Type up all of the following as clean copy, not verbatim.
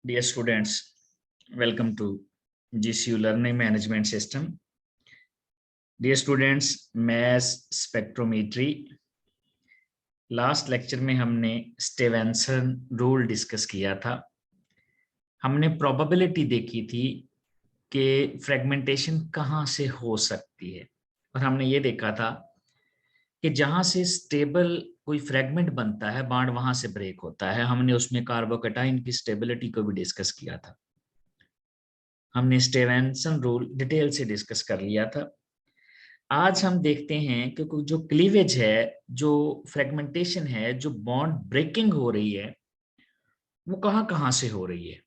Dear students, welcome to GCU Learning Management System. Dear students, mass spectrometry. Last lecture में हमने Stevenson rule discuss किया था। हमने probability देखी थी कि फ्रेगमेंटेशन कहाँ से हो सकती है, और हमने ये देखा था कि जहाँ से स्टेबल कोई फ्रेगमेंट बनता है, बॉन्ड वहां से ब्रेक होता है। हमने उसमें कार्बोकैटाइन की स्टेबिलिटी को भी डिस्कस किया था। हमने स्टीवेंसन रूल डिटेल से डिस्कस कर लिया था। आज हम देखते हैं कि जो क्लीवेज है, जो फ्रेगमेंटेशन है, जो बॉन्ड ब्रेकिंग हो रही है, वो कहाँ कहाँ से हो रही है।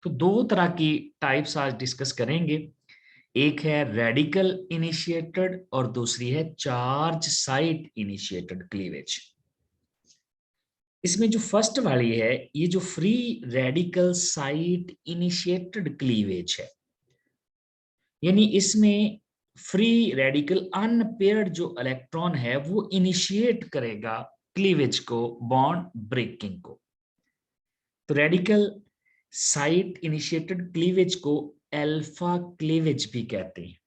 तो दो तरह की टाइप्स आज डिस्कस करेंगे। एक है रेडिकल इनिशिएटेड और दूसरी है चार्ज साइट इनिशिएटेड क्लीवेज। इसमें जो फर्स्ट वाली है, ये जो free radical site initiated cleavage है, यानी इसमें फ्री रेडिकल अनपेयर्ड जो इलेक्ट्रॉन है वो इनिशिएट करेगा क्लीवेज को, बॉन्ड ब्रेकिंग को। तो रेडिकल साइट इनिशिएटेड क्लीवेज को अल्फा क्लीवेज भी कहते हैं।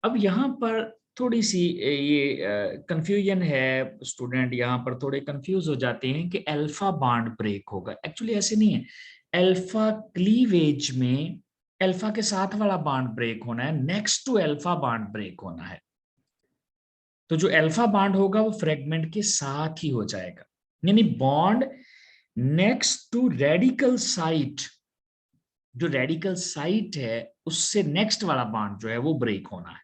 अब यहां पर थोड़ी सी ये कंफ्यूजन है, स्टूडेंट यहां पर थोड़े कंफ्यूज हो जाते हैं कि अल्फा बॉन्ड ब्रेक होगा। एक्चुअली ऐसे नहीं है। अल्फा क्लीवेज में अल्फा के साथ वाला बॉन्ड ब्रेक होना है, next to alpha bond break होना है। तो जो अल्फा बॉन्ड होगा वो फ्रेगमेंट के साथ ही हो जाएगा, यानी bond next to radical site, जो रेडिकल साइट है उससे नेक्स्ट वाला बॉन्ड जो है वो ब्रेक होना है।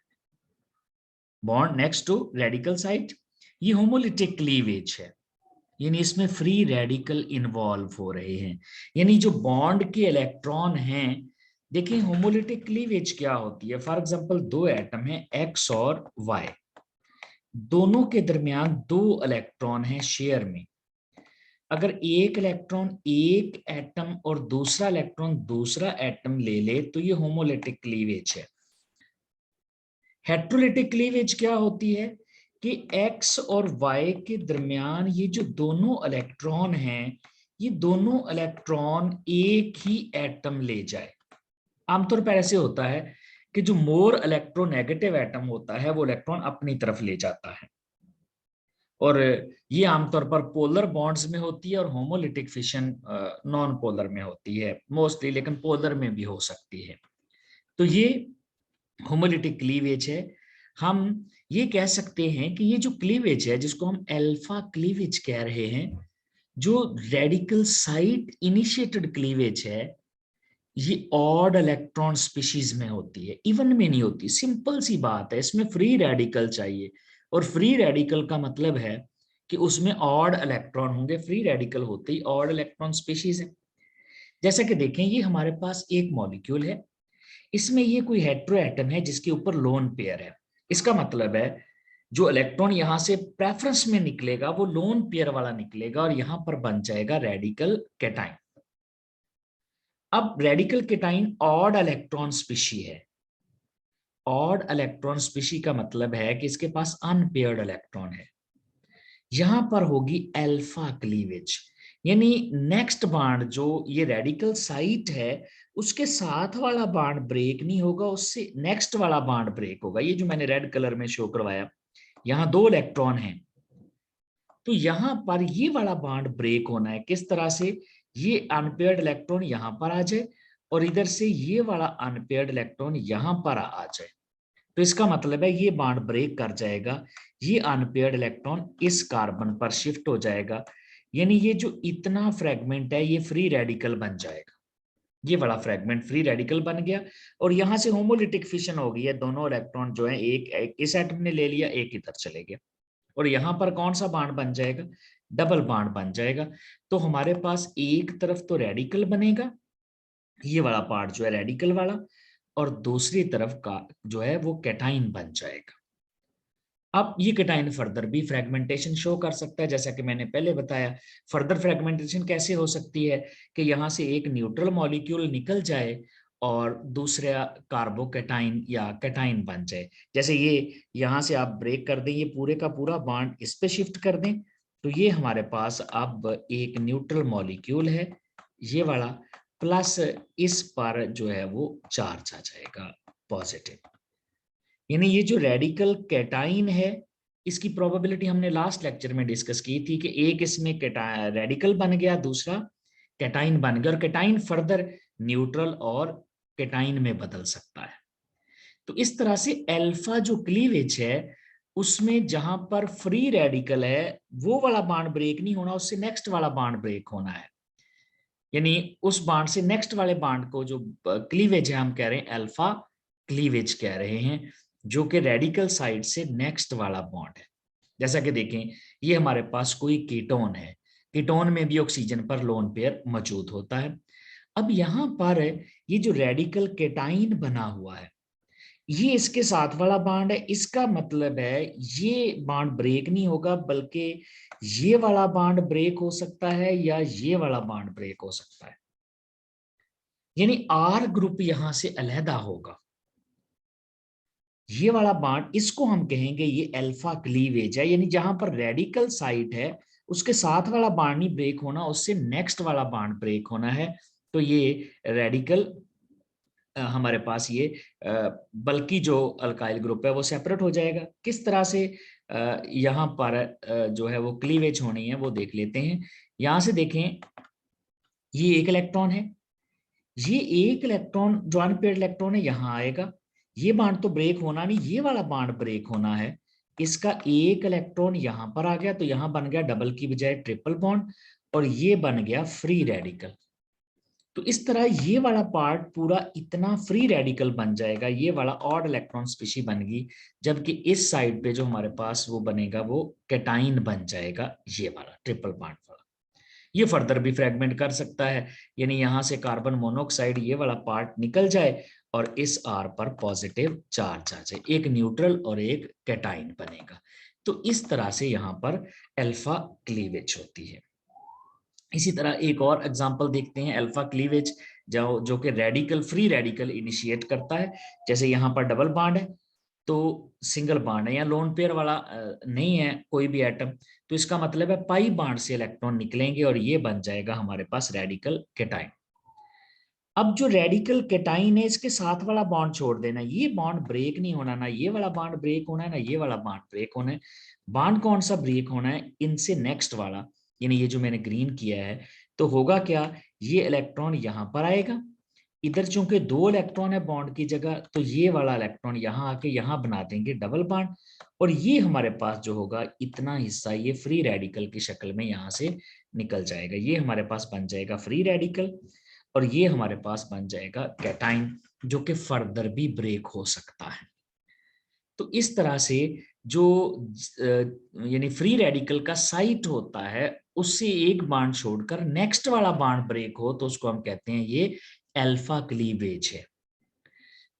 Bond next to radical site, ये होमोलिटिक क्लीवेज है, यानी इसमें फ्री रेडिकल इन्वॉल्व हो रहे हैं। यानी जो बॉन्ड के इलेक्ट्रॉन हैं, देखिए होमोलिटिक क्लीवेज क्या होती है। फॉर एग्जांपल दो एटम हैं एक्स और वाई, दोनों के दरमियान दो इलेक्ट्रॉन हैं शेयर में। अगर एक इलेक्ट्रॉन एक एटम और दूसरा इलेक्ट्रॉन दूसरा एटम ले ले तो ये होमोलिटिक क्लीवेज है। हेट्रोलिटिक क्लीवेज क्या होती है कि x और y के दरमियान ये जो दोनों इलेक्ट्रॉन हैं, ये दोनों इलेक्ट्रॉन एक ही एटम ले जाए। आमतौर पर ऐसे होता है कि जो मोर इलेक्ट्रोनेगेटिव एटम होता है वो इलेक्ट्रॉन अपनी तरफ ले जाता है, और ये आमतौर पर पोलर बॉन्ड्स में होती है और होमोलिटिक फिशन नॉन पोलर में होती है मोस्टली, लेकिन पोलर में भी हो सकती है। तो ये होमोलिटिक क्लीवेज है। हम ये कह सकते हैं कि ये जो क्लीवेज है, जिसको हम अल्फा क्लीवेज कह रहे हैं, जो रेडिकल साइट इनिशिएटेड क्लीवेज है, ये ऑड इलेक्ट्रॉन स्पीशीज में होती है, इवन में नहीं होती। सिंपल सी बात है, इसमें फ्री रेडिकल चाहिए, और फ्री रेडिकल का मतलब है कि उसमें ऑड इलेक्ट्रॉन होंगे। फ्री रेडिकल होते ही ऑड इलेक्ट्रॉन स्पीशीज है। जैसा कि देखें, ये हमारे पास एक मॉलिक्यूल है, इसमें ये कोई हेट्रो एटम है जिसके ऊपर लोन पेयर है। इसका मतलब है जो इलेक्ट्रॉन यहां से प्रेफरेंस में निकलेगा वो लोन पेयर वाला निकलेगा, और यहां पर बन जाएगा रेडिकल कैटाइन। अब radical cation odd electron species है। ऑड इलेक्ट्रॉन स्पीशी का मतलब है कि इसके पास अनपेयर्ड इलेक्ट्रॉन है। यहां पर होगी अल्फा क्लीवेज, यानी नेक्स्ट बॉन्ड जो ये रेडिकल साइट है उसके साथ वाला बॉन्ड ब्रेक नहीं होगा, उससे नेक्स्ट वाला बॉन्ड ब्रेक होगा। ये जो मैंने रेड कलर में शो करवाया, यहाँ दो इलेक्ट्रॉन हैं, तो यहां पर ये वाला बॉन्ड ब्रेक होना है। किस तरह से? ये अनपेयर्ड इलेक्ट्रॉन यहां पर आ जाए और इधर से ये वाला अनपेयर्ड इलेक्ट्रॉन यहां पर आ जाए, तो इसका मतलब है ये बॉन्ड ब्रेक कर जाएगा, ये अनपेयर्ड इलेक्ट्रॉन इस कार्बन पर शिफ्ट हो जाएगा, यानी ये जो इतना फ्रेगमेंट है ये फ्री रेडिकल बन जाएगा। ये वाला फ्रेगमेंट फ्री रेडिकल बन गया, और यहां से होमोलिटिक फिशन हो गई है। दोनों इलेक्ट्रॉन जो है एक इस एटम ने ले लिया, एक इधर चले गया, और यहां पर कौन सा बॉन्ड बन जाएगा? डबल बॉन्ड बन जाएगा। तो हमारे पास एक तरफ तो रेडिकल बनेगा, ये वाला पार्ट जो है रेडिकल वाला, और दूसरी तरफ का जो है वो कैटाइन बन जाएगा। अब ये कैटाइन फर्दर भी फ्रेगमेंटेशन शो कर सकता है, जैसा कि मैंने पहले बताया। फर्दर फ्रेगमेंटेशन कैसे हो सकती है कि यहां से एक न्यूट्रल मॉलिक्यूल निकल जाए और दूसरा कार्बोकैटाइन या कैटाइन बन जाए। जैसे ये यहां से आप ब्रेक कर दें, ये पूरे का पूरा बॉन्ड इस पे शिफ्ट कर दें, तो ये हमारे पास अब एक न्यूट्रल मॉलिक्यूल है, ये वाला, प्लस इस पर जो है वो चार्ज आ जाएगा पॉजिटिव। यानी ये जो रेडिकल कैटाइन है, इसकी प्रोबेबिलिटी हमने लास्ट लेक्चर में डिस्कस की थी कि एक इसमें रेडिकल बन गया, दूसरा कैटाइन बन गया, और कैटाइन फर्दर न्यूट्रल और कैटाइन में बदल सकता है। तो इस तरह से अल्फा जो क्लीवेज है उसमें जहां पर फ्री रेडिकल है वो वाला बॉन्ड ब्रेक नहीं होना, उससे नेक्स्ट वाला बॉन्ड ब्रेक होना है। यानी उस बॉन्ड से नेक्स्ट वाले बॉन्ड को जो क्लीवेज है हम कह रहे हैं अल्फा क्लीवेज कह रहे हैं, जो कि रेडिकल साइड से नेक्स्ट वाला बॉन्ड है। जैसा कि देखें ये हमारे पास कोई कीटोन है, कीटोन में भी ऑक्सीजन पर लोन पेयर मौजूद होता है। अब यहां पर ये जो रेडिकल केटाइन बना हुआ है ये इसके साथ वाला बॉन्ड है, इसका मतलब है ये बॉन्ड ब्रेक नहीं होगा बल्कि ये वाला बॉन्ड ब्रेक हो सकता है या ये वाला बॉन्ड ब्रेक हो सकता है। यानी आर ग्रुप यहां से अलहदा होगा। ये वाला बॉन्ड इसको हम कहेंगे ये अल्फा क्लीवेज है, यानी जहां पर रेडिकल साइट है उसके साथ वाला बॉन्ड नहीं ब्रेक होना, उससे नेक्स्ट वाला बॉन्ड ब्रेक होना है। तो ये रेडिकल हमारे पास ये बल्कि जो अल्काइल ग्रुप है वो सेपरेट हो जाएगा। किस तरह से यहाँ पर जो है वो क्लीवेज होनी है वो देख लेते हैं। यहां से देखें ये एक इलेक्ट्रॉन है, ये एक इलेक्ट्रॉन जो अनपेयर्ड इलेक्ट्रॉन है यहाँ आएगा, ये बॉन्ड तो ब्रेक होना नहीं, ये वाला बॉन्ड ब्रेक होना है। इसका एक इलेक्ट्रॉन यहाँ पर आ गया तो यहाँ बन गया डबल की बजाय ट्रिपल बॉन्ड, और ये बन गया फ्री रेडिकल। तो इस तरह ये वाला पार्ट पूरा इतना फ्री रेडिकल बन जाएगा, ये वाला ऑड इलेक्ट्रॉन स्पीशी बन गई, जबकि इस साइड पे जो हमारे पास वो बनेगा वो कैटाइन बन जाएगा, ये वाला ट्रिपल बॉन्ड वाला। ये फर्दर भी फ्रेगमेंट कर सकता है, यानी यहां से कार्बन मोनोऑक्साइड ये वाला पार्ट निकल जाए और इस आर पर पॉजिटिव चार्ज आ जाए, एक न्यूट्रल और एक कैटाइन बनेगा। तो इस तरह से यहाँ पर अल्फा क्लीवेज होती है। इसी तरह एक और एग्जांपल देखते हैं अल्फा क्लीवेज जो कि रेडिकल फ्री रेडिकल इनिशिएट करता है। जैसे यहाँ पर डबल बॉन्ड है तो सिंगल बॉन्ड है, या लोन पेयर वाला नहीं है कोई भी एटम, तो इसका मतलब है पाई बॉन्ड से इलेक्ट्रॉन निकलेंगे और ये बन जाएगा हमारे पास रेडिकल कैटाइन। अब जो रेडिकल कैटाइन है इसके साथ वाला बॉन्ड छोड़ देना, ये बॉन्ड ब्रेक नहीं होना, ना ये वाला बॉन्ड ब्रेक होना है ना ये वाला बॉन्ड ब्रेक होना है। बॉन्ड कौन सा ब्रेक होना है, इनसे नेक्स्ट वाला, यानी ये जो मैंने ग्रीन किया है। तो होगा क्या, ये इलेक्ट्रॉन यहाँ पर आएगा, इधर चूंकि दो इलेक्ट्रॉन है बॉन्ड की जगह तो ये वाला इलेक्ट्रॉन यहाँ आके यहाँ बना देंगे डबल बॉन्ड, और ये हमारे पास जो होगा इतना हिस्सा ये फ्री रेडिकल की शक्ल में यहाँ से निकल जाएगा, ये हमारे पास बन जाएगा फ्री रेडिकल, और ये हमारे पास बन जाएगा कैटाइन जो कि फर्दर भी ब्रेक हो सकता है। तो इस तरह से जो यानी फ्री रेडिकल का साइट होता है उससे एक बॉन्ड छोड़कर नेक्स्ट वाला बॉन्ड ब्रेक हो तो उसको हम कहते हैं ये अल्फा क्लीवेज है।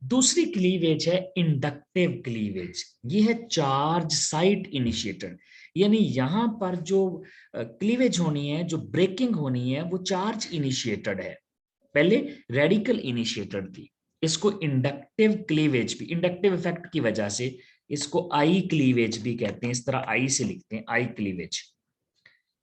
दूसरी क्लीवेज है इंडक्टिव क्लीवेज, ये है चार्ज साइट इनिशिएटर, यानी यहां पर जो क्लीवेज होनी है, जो ब्रेकिंग होनी है वो चार्ज इनिशिएटेड है, पहले रेडिकल इनिशिएटेड थी। इसको इंडक्टिव क्लीवेज भी, इंडक्टिव इफेक्ट की वजह से इसको आई क्लीवेज भी कहते हैं, इस तरह आई से लिखते हैं आई क्लीवेज,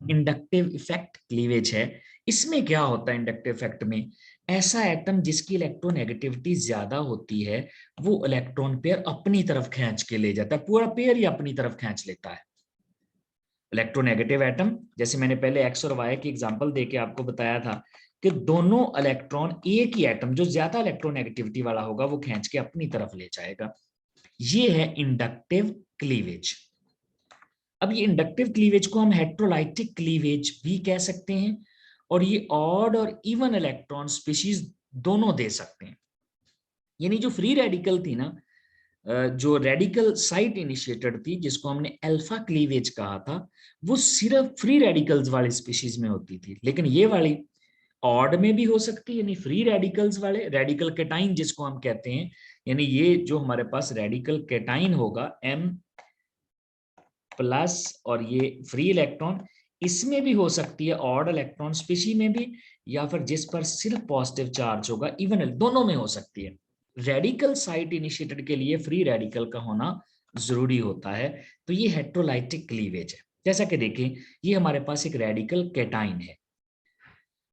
इंडक्टिव इफेक्ट क्लीवेज है। इसमें क्या होता है इंडक्टिव इफेक्ट में, ऐसा एटम जिसकी इलेक्ट्रोनेगेटिविटी ज्यादा होती है वो इलेक्ट्रॉन पेयर अपनी तरफ खींच के ले जाता है, पूरा पेयर ही अपनी तरफ खींच लेता है। इलेक्ट्रोनेगेटिव एटम, जैसे मैंने पहले एक्स और वाई की एग्जांपल देके आपको बताया था कि दोनों इलेक्ट्रॉन एक ही एटम जो ज्यादा इलेक्ट्रोनेगेटिविटी वाला होगा वो खींच के अपनी तरफ ले जाएगा, ये है इंडक्टिव क्लीवेज। अब ये इंडक्टिव क्लीवेज को हम हेट्रोलाइटिक क्लीवेज भी कह सकते हैं, और ये ऑड और इवन इलेक्ट्रॉन स्पीशीज दोनों दे सकते हैं। यानी जो फ्री रेडिकल थी ना, जो रेडिकल साइट इनिशिएटेड थी जिसको हमने अल्फा क्लीवेज कहा था, वो सिर्फ फ्री रेडिकल्स वाली स्पीशीज में होती थी, लेकिन ये वाली ऑड में भी हो सकती है, यानी फ्री रेडिकल्स वाले रेडिकल कैटाइन जिसको हम कहते हैं, यानी ये जो हमारे पास रेडिकल कैटाइन होगा M प्लस और ये फ्री इलेक्ट्रॉन, इसमें भी हो सकती है ऑड इलेक्ट्रॉन स्पीशी में भी, या फिर जिस पर सिर्फ पॉजिटिव चार्ज होगा इवन, दोनों में हो सकती है। रेडिकल साइट इनिशिएटेड के लिए फ्री रेडिकल का होना जरूरी होता है। तो ये हेट्रोलाइटिक क्लीवेज है। जैसा कि देखें ये हमारे पास एक रेडिकल कैटाइन है।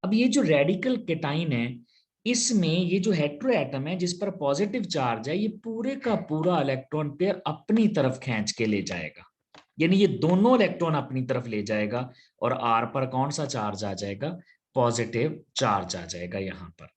अब अब ये जो रेडिकल केटाइन है, इसमें ये जो हेटेरो एटम है जिस पर पॉजिटिव चार्ज है, ये पूरे का पूरा इलेक्ट्रॉन पेयर अपनी तरफ खींच के ले जाएगा, यानी ये दोनों इलेक्ट्रॉन अपनी तरफ ले जाएगा और आर पर कौन सा चार्ज आ जाएगा, पॉजिटिव चार्ज आ जाएगा यहाँ पर।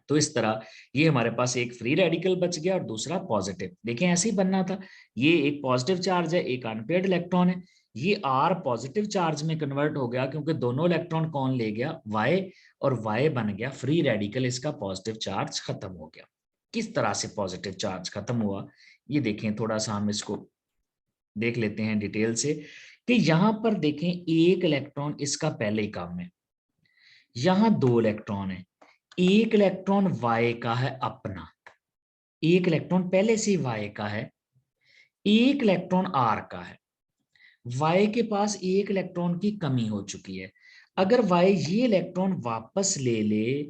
तो इस तरह ये हमारे पास एक फ्री रेडिकल बच गया और दूसरा पॉजिटिव। देखें ऐसे ही बनना था, ये एक पॉजिटिव चार्ज है, एक अनपेयर्ड इलेक्ट्रॉन है, ये आर पॉजिटिव चार्ज में कन्वर्ट हो गया क्योंकि दोनों इलेक्ट्रॉन कौन ले गया, वाई, और वाई बन गया फ्री रेडिकल, इसका पॉजिटिव चार्ज खत्म हो गया। किस तरह से पॉजिटिव चार्ज खत्म हुआ ये देखें, थोड़ा सा हम इसको देख लेते हैं डिटेल से कि यहां पर देखें एक इलेक्ट्रॉन इसका पहले ही काम है, यहां दो इलेक्ट्रॉन है, एक इलेक्ट्रॉन वाई का है अपना, एक इलेक्ट्रॉन पहले से वाई का है, एक इलेक्ट्रॉन आर का है, वाई के पास एक इलेक्ट्रॉन की कमी हो चुकी है। अगर वाई ये इलेक्ट्रॉन वापस ले ले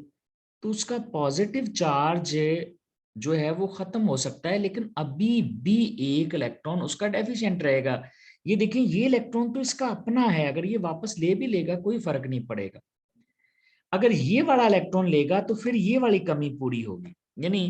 तो उसका पॉजिटिव चार्ज जो है वो खत्म हो सकता है, लेकिन अभी भी एक इलेक्ट्रॉन उसका डेफिशिएंट रहेगा। ये देखिए ये इलेक्ट्रॉन तो इसका अपना है, अगर ये वापस ले भी लेगा कोई फर्क नहीं पड़ेगा, अगर ये वाला इलेक्ट्रॉन लेगा तो फिर ये वाली कमी पूरी होगी, यानी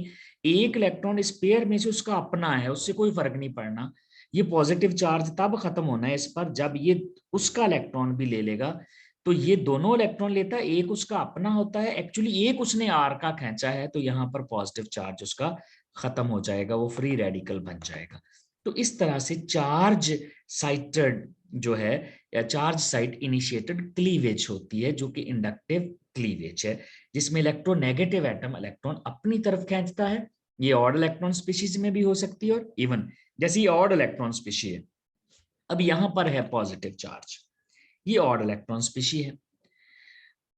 एक इलेक्ट्रॉन इस पेयर में से उसका अपना है, उससे कोई फर्क नहीं पड़ना, ये पॉजिटिव चार्ज तब खत्म होना है इस पर जब ये उसका इलेक्ट्रॉन भी ले लेगा। तो ये दोनों इलेक्ट्रॉन लेता है, एक उसका अपना होता है, एक्चुअली एक उसने आर का खींचा है, तो यहाँ पर पॉजिटिव चार्ज उसका खत्म हो जाएगा, वो फ्री रेडिकल बन जाएगा। तो इस तरह से चार्ज साइटेड जो है या चार्ज साइट इनिशिएटेड क्लीवेज होती है, जो कि इंडक्टिव क्लीवेज है, जिसमें इलेक्ट्रोनेगेटिव एटम इलेक्ट्रॉन अपनी तरफ खींचता है। ये ऑड इलेक्ट्रॉन स्पीशीज में भी हो सकती है और इवन जैसे ये ऑड इलेक्ट्रॉन स्पीशी है, अब यहां पर है पॉजिटिव चार्ज, ये ऑड इलेक्ट्रॉन स्पीशी है।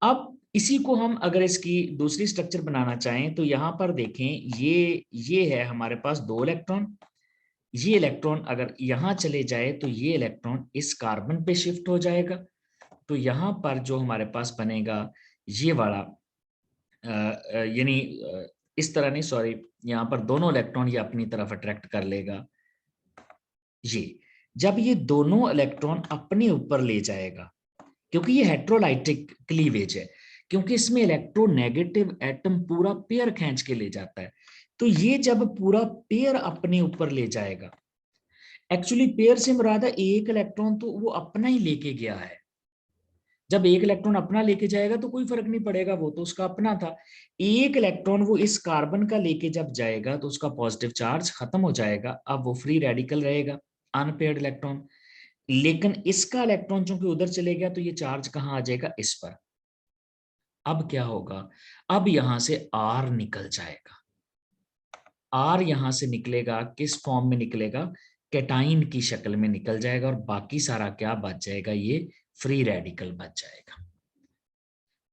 अब इसी को हम अगर इसकी दूसरी स्ट्रक्चर बनाना चाहें तो यहां पर देखें, ये है हमारे पास दो इलेक्ट्रॉन, ये इलेक्ट्रॉन अगर यहां चले जाए तो ये इलेक्ट्रॉन इस कार्बन पे शिफ्ट हो जाएगा, तो यहां पर जो हमारे पास बनेगा ये वाला यानी इस तरह नहीं, सॉरी, यहां पर दोनों इलेक्ट्रॉन ये अपनी तरफ अट्रैक्ट कर लेगा। ये जब ये दोनों इलेक्ट्रॉन अपने ऊपर ले जाएगा, क्योंकि ये हेट्रोलाइटिक क्लीवेज है, क्योंकि इसमें इलेक्ट्रोनेगेटिव एटम पूरा पेयर खींच के ले जाता है, तो ये जब पूरा पेयर अपने ऊपर ले जाएगा, एक्चुअली पेयर से मुराद है एक इलेक्ट्रॉन तो वो अपना ही लेके गया है, जब एक इलेक्ट्रॉन अपना लेके जाएगा तो कोई फर्क नहीं पड़ेगा, वो तो उसका अपना था। एक इलेक्ट्रॉन वो इस कार्बन का लेके जब जाएगा तो उसका पॉजिटिव चार्ज खत्म हो जाएगा, अब वो फ्री रेडिकल रहेगा, अनपेयर्ड इलेक्ट्रॉन। लेकिन इसका इलेक्ट्रॉन चूंकि उधर चले गया तो ये चार्ज कहां आ जाएगा, इस पर। अब क्या होगा, अब यहां से आर निकल जाएगा, आर यहां से निकलेगा, किस फॉर्म में निकलेगा, कैटाइन की शक्ल में निकल जाएगा, और बाकी सारा क्या बच जाएगा, ये फ्री रेडिकल बच जाएगा।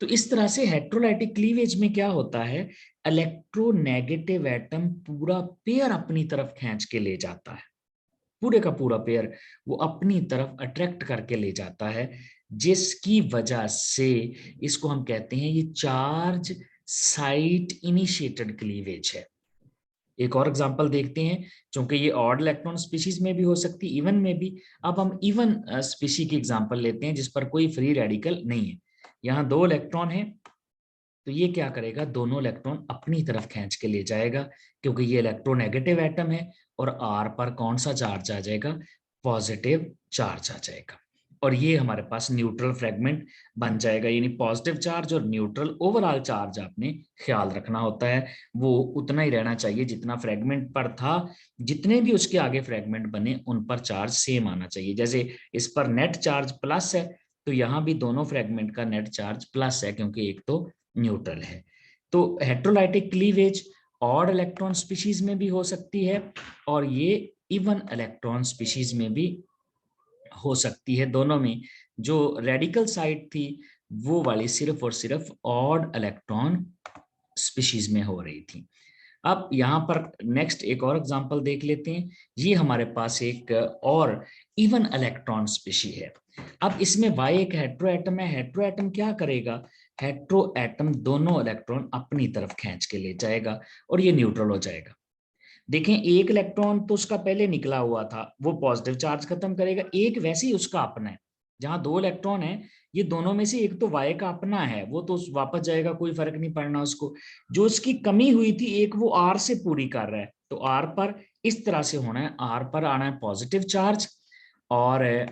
तो इस तरह से हेट्रोलाइटिक क्लीवेज में क्या होता है, इलेक्ट्रोनेगेटिव एटम पूरा पेयर अपनी तरफ खींच के ले जाता है, पूरे का पूरा पेयर वो अपनी तरफ अट्रैक्ट करके ले जाता है, जिसकी वजह से इसको हम कहते हैं ये चार्ज साइट इनिशिएटेड क्लीवेज है। एक और एग्जांपल देखते हैं, क्योंकि ये ऑड इलेक्ट्रॉन स्पीशीज में भी हो सकती है, इवन में भी। अब हम इवन स्पीशी की एग्जांपल लेते हैं जिस पर कोई फ्री रेडिकल नहीं है, यहाँ दो इलेक्ट्रॉन है, तो ये क्या करेगा, दोनों इलेक्ट्रॉन अपनी तरफ खींच के ले जाएगा, क्योंकि ये इलेक्ट्रोनेगेटिव एटम है, और आर पर कौन सा चार्ज आ जाएगा, पॉजिटिव चार्ज आ जाएगा, और ये हमारे पास न्यूट्रल फ्रेगमेंट बन जाएगा। यानी पॉजिटिव चार्ज और न्यूट्रल ओवरऑल चार्ज आपने ख्याल रखना होता है, वो उतना ही रहना चाहिए जितना फ्रेगमेंट पर था, जितने भी उसके आगे फ्रेगमेंट बने उन पर चार्ज सेम आना चाहिए। जैसे इस पर नेट चार्ज प्लस है, तो यहाँ भी दोनों फ्रेगमेंट का नेट चार्ज प्लस है, क्योंकि एक तो न्यूट्रल है। तो heterolytic cleavage odd electron species में भी हो सकती है, और ये इवन इलेक्ट्रॉन स्पीशीज में भी हो सकती है। दोनों में जो रेडिकल साइड थी वो वाली सिर्फ और सिर्फ ऑड इलेक्ट्रॉन स्पीशीज में हो रही थी। अब यहाँ पर नेक्स्ट एक और एग्जांपल देख लेते हैं, ये हमारे पास एक और इवन इलेक्ट्रॉन स्पीशी है। अब इसमें वाई एक हेट्रो एटम है, हेट्रो एटम क्या करेगा, हेट्रो एटम दोनों इलेक्ट्रॉन अपनी तरफ खींच के ले जाएगा और ये न्यूट्रल हो जाएगा। देखें एक इलेक्ट्रॉन तो उसका पहले निकला हुआ था, वो पॉजिटिव चार्ज खत्म करेगा, एक वैसे ही उसका अपना है, जहां दो इलेक्ट्रॉन है ये दोनों में से एक तो y का अपना है, वो तो वापस जाएगा, कोई फर्क नहीं पड़ना उसको। जो उसकी कमी हुई थी एक, वो r से पूरी कर रहा है, तो r पर इस तरह से होना है, r पर आना है पॉजिटिव चार्ज, और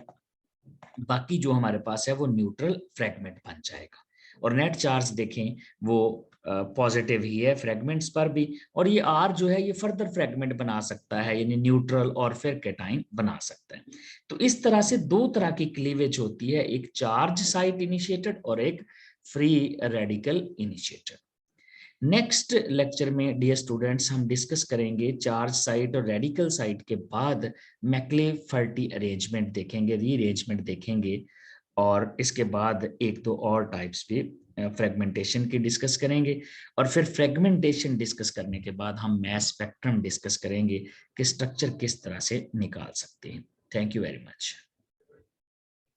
बाकी जो हमारे पास है वो न्यूट्रल फ्रेगमेंट बन जाएगा। और नेट चार्ज देखें वो पॉजिटिव ही है फ्रेगमेंट्स पर भी, और ये आर जो है ये फर्दर फ्रेगमेंट बना सकता है, यानी न्यूट्रल और फिर कैटाइन बना सकता है। तो इस तरह से दो तरह की क्लीवेज होती है, एक चार्ज साइट इनिशिएटेड और एक free radical initiated. Next lecture में डियर स्टूडेंट्स हम डिस्कस करेंगे चार्ज साइट और रेडिकल साइट के बाद मैक्ले-फर्टी अरेंजमेंट देखेंगे, रीअरेंजमेंट देखेंगे, और इसके बाद एक दो और टाइप्स भी फ्रेगमेंटेशन की डिस्कस करेंगे, और फिर फ्रेगमेंटेशन डिस्कस करने के बाद हम मास स्पेक्ट्रम डिस्कस करेंगे कि स्ट्रक्चर किस तरह से निकाल सकते हैं। Thank you very much.